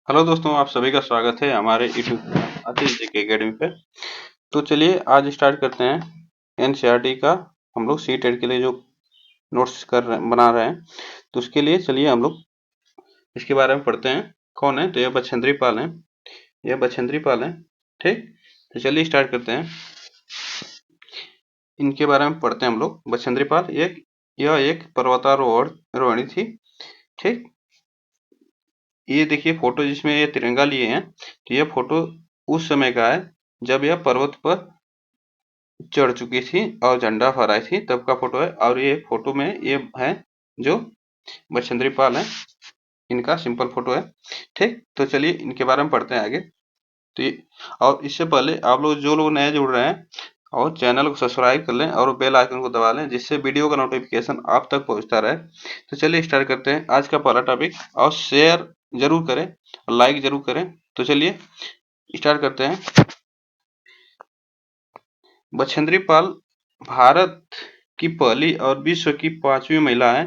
Hello दोस्तों, आप सभी का स्वागत है हमारे यूट्यूब आतिश जी के अकेडमी पे। तो चलिए आज स्टार्ट करते हैं एनसीईआरटी का। हम लोग सी टेट के लिए जो नोट्स बना रहे हैं, तो उसके लिए चलिए हम लोग इसके बारे में पढ़ते हैं। कौन है? तो यह बछेंद्री पाल है, यह बछेंद्री पाल है। ठीक, तो चलिए स्टार्ट करते हैं। इनके बारे में पढ़ते हैं हम लोग। बछेंद्री पाल यह एक पर्वतारोहणी थी। ठीक, ये देखिए फोटो जिसमें ये तिरंगा लिए हैं, तो यह फोटो उस समय का है जब यह पर्वत पर चढ़ चुकी थी और झंडा फहराई थी, तब का फोटो है। और ये फोटो में ये है जो बछेंद्री पाल है, इनका सिंपल फोटो है। ठीक, तो चलिए इनके बारे में पढ़ते हैं आगे। तो और इससे पहले आप लोग जो लोग नए जुड़ रहे हैं, और चैनल को सब्सक्राइब कर लें और बेल आइकन को दबा लें, जिससे वीडियो का नोटिफिकेशन आप तक पहुंचता रहे। तो चलिए स्टार्ट करते हैं आज का पहला टॉपिक। और शेयर जरूर करें और लाइक जरूर करें। तो चलिए स्टार्ट करते हैं। बछेंद्री पाल भारत की पहली और विश्व की 5वीं महिला है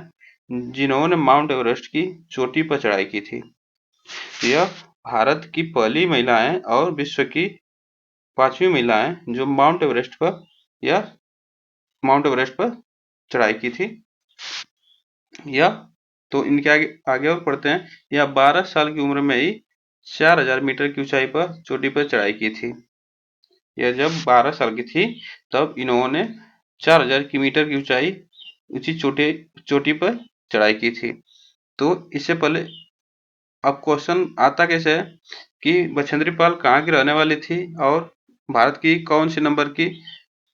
जिन्होंने माउंट एवरेस्ट की चोटी पर चढ़ाई की थी। यह भारत की पहली महिला है और विश्व की 5वीं महिला है जो माउंट एवरेस्ट पर चढ़ाई की थी। यह तो इनके आगे और पढ़ते हैं। यह 12 साल की उम्र में ही 4000 मीटर की ऊंचाई पर चोटी पर चढ़ाई की थी। यह जब 12 साल की थी तब इन्होंने 4000 की मीटर की ऊंची चोटी पर चढ़ाई की थी। तो इससे पहले अब क्वेश्चन आता कैसे है कि बछेंद्री पाल कहाँ की रहने वाली थी और भारत की कौन सी नंबर की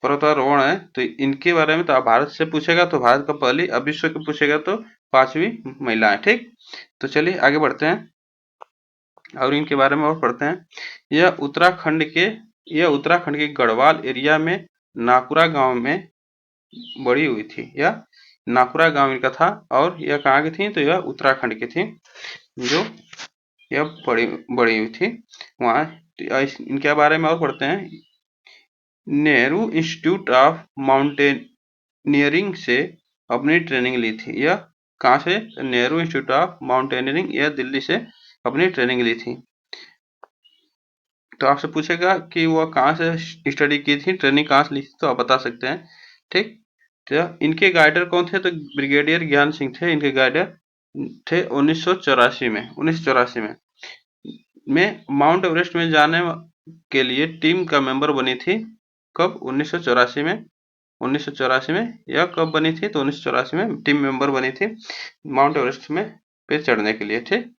पर्वतारोहण है। तो इनके बारे में तो आप भारत से पूछेगा तो भारत का पहली, अब विश्व की पूछेगा तो 5वीं महिला है। ठीक, तो चलिए आगे बढ़ते हैं और इनके बारे में और पढ़ते हैं। यह उत्तराखंड के गढ़वाल एरिया में नाकुरा गांव में बड़ी हुई थी। यह नाकुरा गांव इनका था और यह कहाँ की थी? तो यह उत्तराखंड की थी, जो यह बड़ी हुई थी वहाँ। इनके बारे में और पढ़ते हैं। नेहरू इंस्टीट्यूट ऑफ माउंटेनियरिंग से अपनी ट्रेनिंग ली थी। यह कहाँ से? नेहरू इंस्टीट्यूट ऑफ माउंटेनियरिंग, यह दिल्ली से अपनी ट्रेनिंग ली थी। तो आपसे पूछेगा कि वह कहाँ से स्टडी की थी, ट्रेनिंग कहाँ से ली थी, तो आप बता सकते हैं। ठीक, तो इनके गाइडर कौन थे? तो ब्रिगेडियर ज्ञान सिंह थे इनके गाइडर थे। 1984 में माउंट एवरेस्ट में जाने के लिए टीम का मेंबर बनी थी। कब? 1984 में। 1984 में यह कब बनी थी? तो 1984 में टीम मेंबर बनी थी माउंट एवरेस्ट में पे चढ़ने के लिए। ठीक,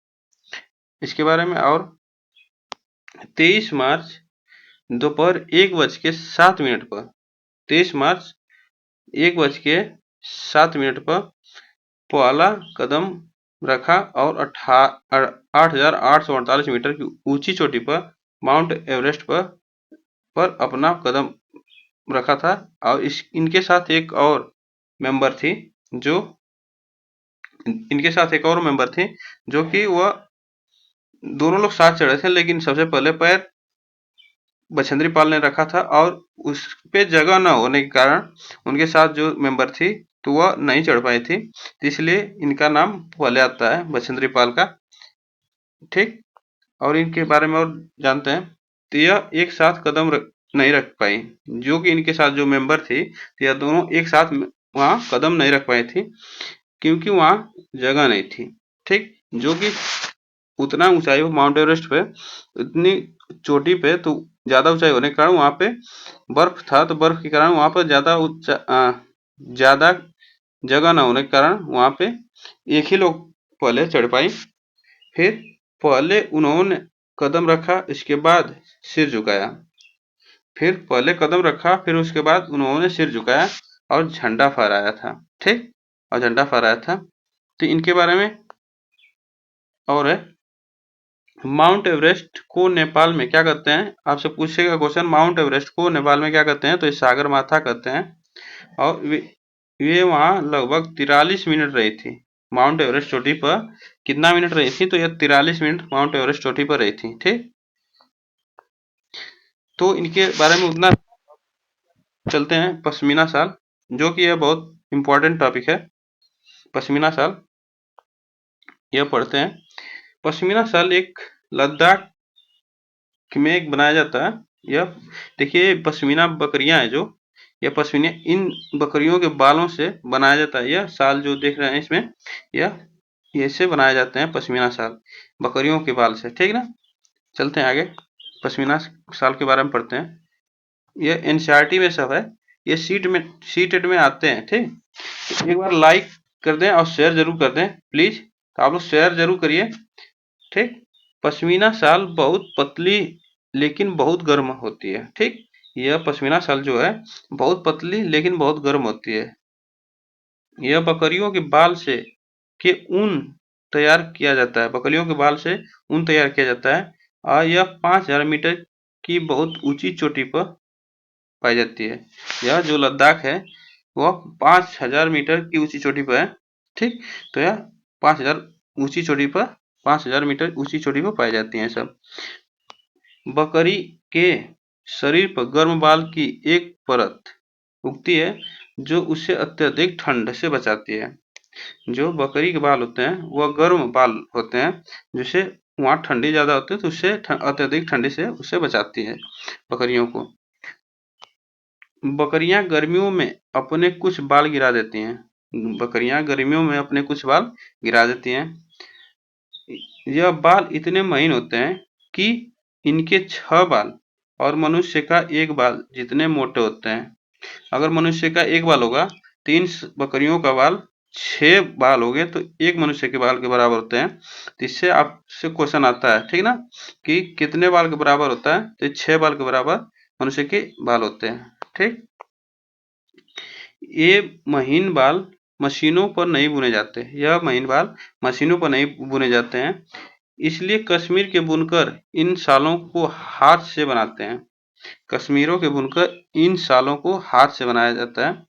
इसके बारे में और 23 मार्च दोपहर 1:07 पर 23 मार्च 1:07 पर पहला कदम रखा और 8,848 मीटर की ऊंची चोटी पर माउंट एवरेस्ट पर अपना कदम रखा था। और इनके साथ एक और मेंबर थी जो कि वह दोनों लोग साथ चढ़े थे, लेकिन सबसे पहले पैर बछेंद्री पाल ने रखा था और उस पे जगह न होने के कारण उनके साथ जो मेंबर थी तो वह नहीं चढ़ पाई थी, तो इसलिए इनका नाम पहले आता है बछेंद्री पाल का। ठीक, और इनके बारे में और जानते हैं। तो यह एक साथ कदम नहीं रख पाई, जो कि इनके साथ जो मेंबर थी, तो यह दोनों एक साथ वहां कदम नहीं रख पाई थी क्योंकि वहां जगह नहीं थी। ठीक, जो कि उतना ऊंचाई माउंट एवरेस्ट पे, इतनी चोटी पे तो ज्यादा ऊंचाई होने के कारण वहां पे बर्फ था, तो बर्फ के कारण वहां पर ज्यादा जगह न होने के कारण वहां पे एक ही लोग पहले चढ़ पाई। फिर पहले उन्होंने कदम रखा, इसके बाद सिर झुकाया। फिर पहले कदम रखा, फिर उसके बाद उन्होंने सिर झुकाया और झंडा फहराया था। ठीक, और झंडा फहराया था। तो इनके बारे में और है। माउंट एवरेस्ट को नेपाल में क्या कहते हैं? आपसे पूछेगा क्वेश्चन, माउंट एवरेस्ट को नेपाल में क्या कहते हैं? तो सागर माथा कहते हैं। और वे वहां लगभग 43 मिनट रही थी। माउंट एवरेस्ट चोटी पर कितना मिनट रही थी? तो यह 43 मिनट माउंट एवरेस्ट चोटी पर रही थी। ठीक, तो इनके बारे में उतना। चलते हैं पश्मीना शाल, जो कि यह बहुत इंपॉर्टेंट टॉपिक है। पश्मीना शाल यह पढ़ते हैं। पश्मीना शाल एक लद्दाख में बनाया जाता है। यह देखिए पश्मीना बकरियां हैं जो, यह पश्मीना इन बकरियों के बालों से बनाया जाता है। यह शाल जो देख रहे हैं इसमें, यह ऐसे बनाए जाते हैं पश्मीना शाल बकरियों के बाल से, ठीक ना। चलते हैं आगे, पश्मीना शाल के बारे में पढ़ते हैं। यह एनसीईआरटी में सब है, ये सीटेट में आते हैं, ठीक। एक बार लाइक कर दें और शेयर जरूर कर दें प्लीज, तो आप लोग शेयर जरूर करिए, ठीक। पश्मीना शाल बहुत पतली लेकिन बहुत गर्म होती है, ठीक। यह पश्मीना शाल जो है बहुत पतली लेकिन बहुत गर्म होती है। यह बकरियों के बाल से के ऊन तैयार किया जाता है, बकरियों के बाल से ऊन तैयार किया जाता है, और यह 5000 मीटर की बहुत ऊंची चोटी पर पाई जाती है। यह जो लद्दाख है वह 5000 मीटर की ऊंची चोटी पर है, ठीक। तो यह 5000 ऊंची चोटी पर 5000 मीटर ऊंची चोटी पर पाई जाती हैं सब। बकरी के शरीर पर गर्म बाल की एक परत उगती है जो उसे अत्यधिक ठंड से बचाती है। जो बकरी के बाल होते हैं वह गर्म बाल होते हैं, जिससे वहाँ ठंडी ज़्यादा होती है तो उससे अत्यधिक ठंडी से उसे बचाती है बकरियों को। बकरियां गर्मियों में अपने कुछ बाल गिरा देती हैं। बकरियां गर्मियों में अपने कुछ बाल गिरा देती हैं। यह बाल इतने महीन होते हैं कि इनके 6 बाल और मनुष्य का एक बाल जितने मोटे होते हैं। अगर मनुष्य का एक बाल होगा, 3 बकरियों का बाल 6 बाल हो गए तो एक मनुष्य के बाल के बराबर होते हैं। तो इससे आपसे क्वेश्चन आता है, ठीक ना, कि कितने बाल के बराबर होता है, तो 6 बाल के बराबर मनुष्य के बाल होते हैं, ठीक। ये महीन बाल मशीनों पर नहीं बुने जाते, यह महीन बाल मशीनों पर नहीं बुने जाते हैं, इसलिए कश्मीर के बुनकर इन शालों को हाथ से बनाते हैं। कश्मीरों के बुनकर इन शालों को हाथ से बनाया जाता है।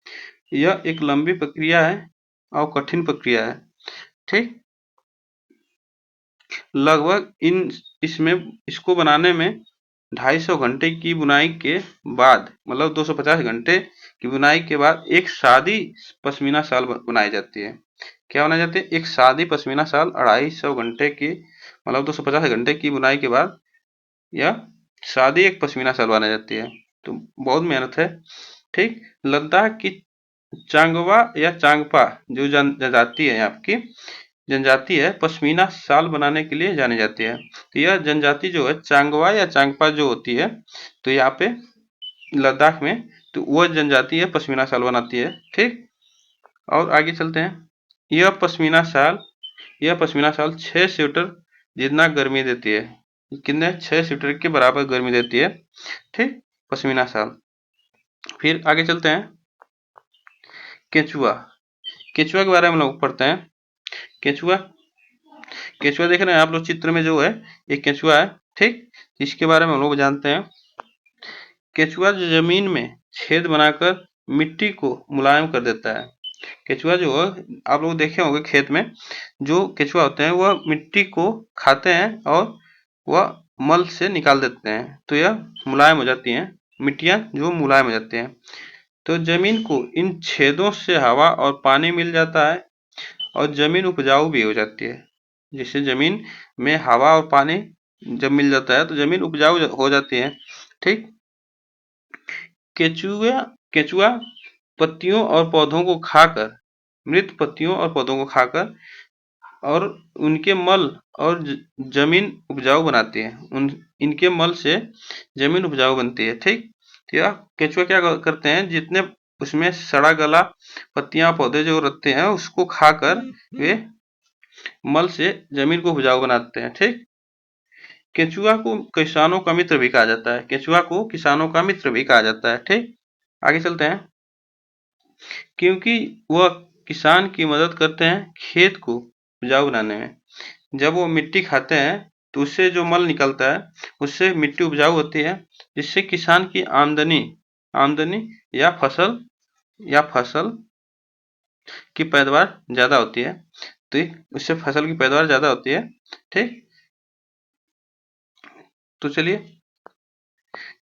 यह एक लंबी प्रक्रिया है और कठिन प्रक्रिया है, ठीक। लगभग इसमें इसको बनाने में 250 घंटे की बुनाई के बाद, मतलब 250 घंटे की बुनाई के बाद एक सादी पश्मीना शाल बनाई जाती है। क्या बनाई जाती है? एक सादी पश्मीना शाल 250 घंटे की, मतलब 250 घंटे की बुनाई के बाद यह सादी एक पश्मीना शाल बनाई जाती है। तो बहुत मेहनत है, ठीक। लद्दाख की चांगवा या चांगपा जो जनजाति है, आपकी जनजाति है, पश्मीना शाल बनाने के लिए जानी जाती है। तो यह जनजाति जो है चांगवा या चांगपा जो होती है, तो यहाँ पे लद्दाख में तो वह जनजाति है पश्मीना शाल बनाती है, ठीक। और आगे चलते हैं। यह पश्मीना शाल 6 स्वेटर जितना गर्मी देती है। कितने? 6 स्वेटर के बराबर गर्मी देती है, ठीक, पश्मीना शाल। फिर आगे चलते हैं। केचुआ, केचुआ के बारे में लोग पढ़ते हैं। केचुआ, केचुआ देख रहे हैं आप लोग चित्र में जो है एक केचुआ है, ठीक। इसके बारे में हम लोग जानते हैं। केचुआ जो जमीन में छेद बनाकर मिट्टी को मुलायम कर देता है। केचुआ जो है, आप लोग देखे होंगे खेत में जो केचुआ होते हैं वह मिट्टी को खाते हैं और वह मल से निकाल देते हैं, तो यह मुलायम हो जाती हैं, मिट्टियां जो मुलायम हो जाती हैं। तो जमीन को इन छेदों से हवा और पानी मिल जाता है और जमीन उपजाऊ भी हो जाती है। जिससे जमीन में हवा और पानी जब मिल जाता है तो जमीन उपजाऊ हो जाती है, ठीक। केचुआ केचुआ पत्तियों और पौधों को खाकर, मृत पत्तियों और पौधों को खाकर और उनके मल और जमीन उपजाऊ बनाती है। इनके मल से जमीन उपजाऊ बनती है, ठीक। यह केचुआ क्या करते हैं, जितने उसमें सड़ा गला पत्तियां पौधे जो रहते हैं उसको खाकर वे मल से जमीन को उपजाऊ बनाते हैं, ठीक। केचुआ को किसानों का मित्र भी कहा जाता है, केचुआ को किसानों का मित्र भी कहा जाता है, ठीक। आगे चलते हैं। क्योंकि वह किसान की मदद करते हैं खेत को उपजाऊ बनाने में। जब वो मिट्टी खाते हैं तो उससे जो मल निकलता है उससे मिट्टी उपजाऊ होती है, जिससे किसान की आमदनी या फसल की पैदावार ज्यादा होती है। तो उससे फसल की पैदावार ज्यादा होती है, ठीक। तो चलिए,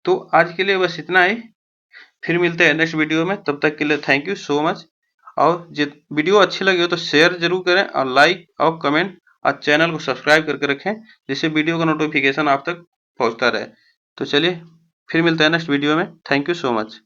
तो आज के लिए बस इतना ही। फिर मिलते हैं नेक्स्ट वीडियो में, तब तक के लिए थैंक यू सो मच। और वीडियो अच्छी लगी हो तो शेयर जरूर करें और लाइक और कमेंट और चैनल को सब्सक्राइब करके रखें, जिससे वीडियो का नोटिफिकेशन आप तक पहुंचता रहे। तो चलिए फिर मिलते हैं नेक्स्ट वीडियो में। Thank you so much.